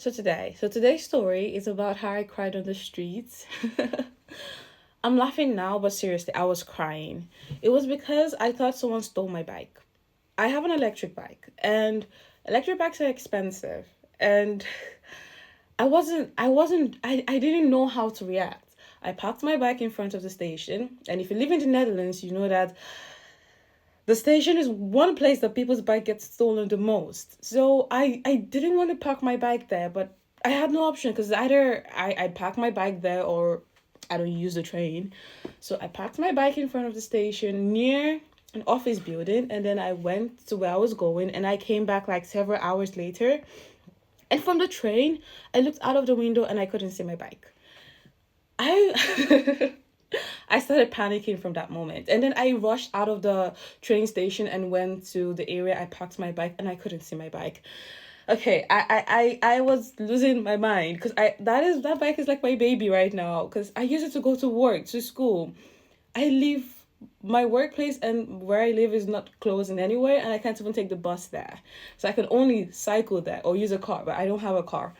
Today's story is about how I cried on the streets. I'm laughing now, but seriously, I was crying. It was because I thought someone stole my bike. I have an electric bike, and electric bikes are expensive. And I didn't know how to react. I parked my bike in front of the station, and if you live in the Netherlands, you know that the station is one place that people's bike gets stolen the most. So I didn't want to park my bike there, but I had no option because either I park my bike there or I don't use the train. So I parked my bike in front of the station near an office building, and then I went to where I was going, and I came back like several hours later. And from the train, I looked out of the window and I couldn't see my bike. I I started panicking from that moment. And then I rushed out of the train station and went to the area I parked my bike, and I couldn't see my bike. Okay, I was losing my mind because that bike is like my baby right now because I use it to go to work, to school. I leave my workplace and where I live is not close in anywhere, and I can't even take the bus there. So I can only cycle there or use a car, but I don't have a car.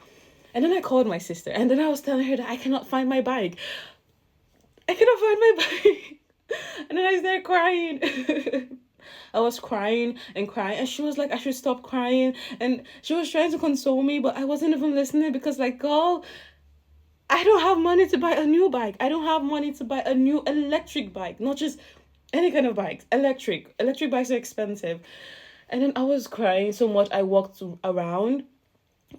And then I called my sister, and then I was telling her that I cannot find my bike. I cannot find my bike. And then I started crying. I was crying and crying, and she was like, I should stop crying. And she was trying to console me, but I wasn't even listening because, like, girl, I don't have money to buy a new bike. I don't have money to buy a new electric bike, not just any kind of bikes. Electric. Electric bikes are expensive. And then I was crying so much, I walked around.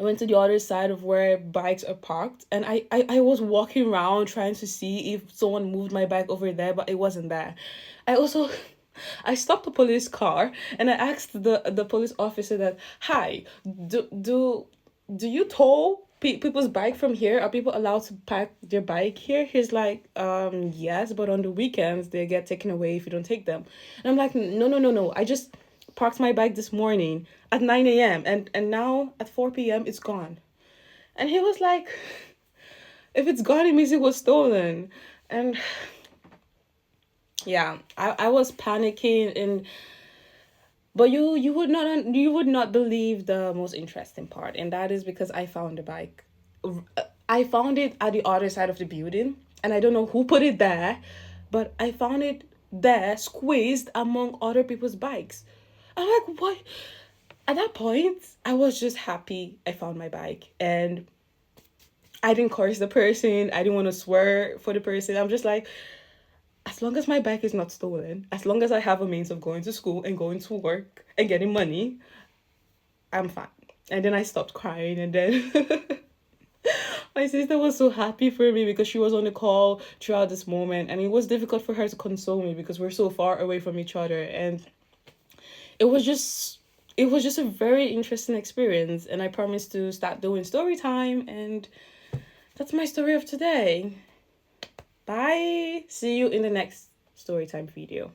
I went to the other side of where bikes are parked, and I was walking around trying to see if someone moved my bike over there, but it wasn't there. I also I stopped the police car and I asked the police officer that, hi, do you tow people's bike from here? Are people allowed to park their bike here? He's like, yes, but on the weekends they get taken away if you don't take them. And I'm like, no, no, no, no. I just parked my bike this morning at 9 a.m. and now at 4 p.m. it's gone. And he was like, if it's gone, it means it was stolen. And yeah, I was panicking, and but you would not believe the most interesting part, and that is because I found the bike. I found it at the other side of the building, and I don't know who put it there, but I found it there squeezed among other people's bikes. I'm like, what? At that point, I was just happy I found my bike, and I didn't curse the person. I didn't want to swear for the person. I'm just like, as long as my bike is not stolen, as long as I have a means of going to school and going to work and getting money, I'm fine. And then I stopped crying, and then my sister was so happy for me because she was on the call throughout this moment, and it was difficult for her to console me because we're so far away from each other. And it was just it was just a very interesting experience, and I promised to start doing story time, and that's my story of today. Bye. See you in the next story time video.